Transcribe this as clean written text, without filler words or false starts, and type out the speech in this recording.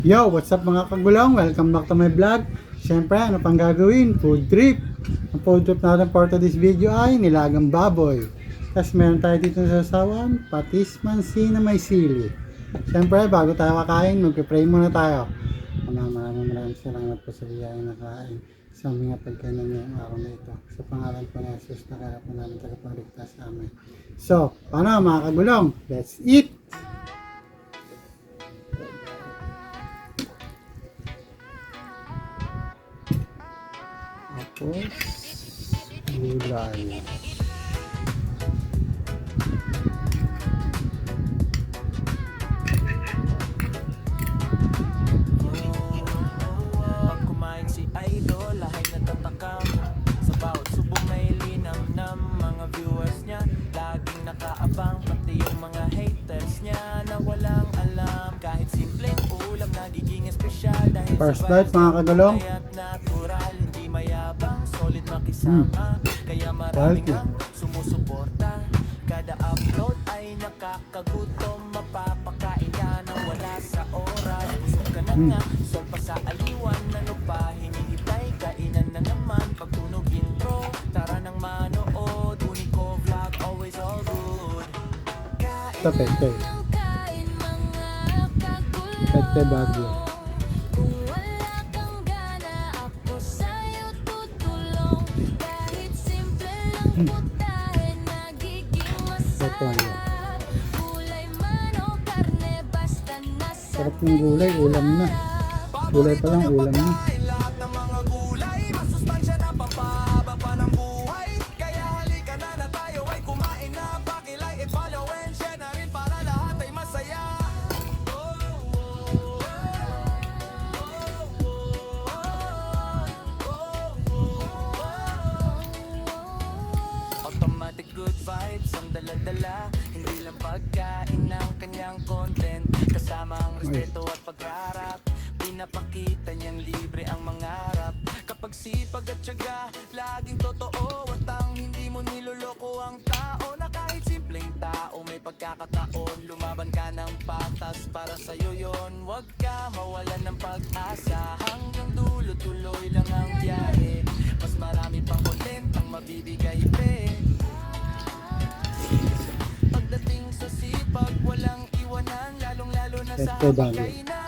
Yo, what's up mga kagulong? Welcome back to my vlog. Siyempre, ano pang gagawin? Food trip. Ang food trip natin for today's video ay nilagang baboy. Tapos meron tayo dito sa sawan, patis mansi na may sili. Siyempre, bago tayo kakain, magpipray muna tayo. Maraming salamat po sa biyaya na kain sa mga pagkainan ngayong araw na ito. Sa pangalan po ng Jesus, nakala po namin tagapagligtas sa amin. So, paano mga kagulong? Let's eat! Tapos, gulay. Pag kumain si Idol, lahat natatakam. Sa bawat subo may linamnam. Mga viewers niya, laging nakaabang. Pati yung mga haters niya na walang alam. Kahit simpleng ulam, nagiging espesyal. Dahil First sa bite mga kagulong. kaya't natural, hindi mayabang, solid makisama. Kaya maraming Quality. ang sumusuporta. Kada upload ay nakakagutom. Mapapakain ka nang wala sa oras. Busog ka na nga, sol pa sa aliwan. Ano pa hinihintay, kainan na naman. Pagtunog intro, tara nang manood. Unico vlog, always all good. Ito, pete. Pete bagyo. Kung wala kang gana, ako sa'yo tutulong. Kahit simple lang putahe, nagiging Ito, masarap. Gulay man o karne, basta nasa sarap ng gulay, ulam na. Gulay pa lang, ulam na. Lahat ng mga gulay, masustansya na pampahaba pa ng buhay. Kaya halika na tayo ay kumain na. Paki-like and follow and share na rin para lahat ay masaya. Automatic good vibes ang dala-dala. Hindi lang pagkain ng kanyang content. Kasama ang respeto at pagrarap. Pinapakita niyang libre ang mangarap. Kapag sipag at tiyaga, laging totoo. At ang hindi mo niloloko ang tao. Na kahit simpleng tao, may pagkakataon. Lumaban ka ng patas, para sa'yo yon. Huwag ka mawalan ng pag-asa. Hanggang dulo, tuloy lang ang biyahe. Mas marami pang kontentang mabibigay pe. Pagdating sa sipag, walang iwanan. Lalong-lalo na sa Ito, bagyo. pagkainan.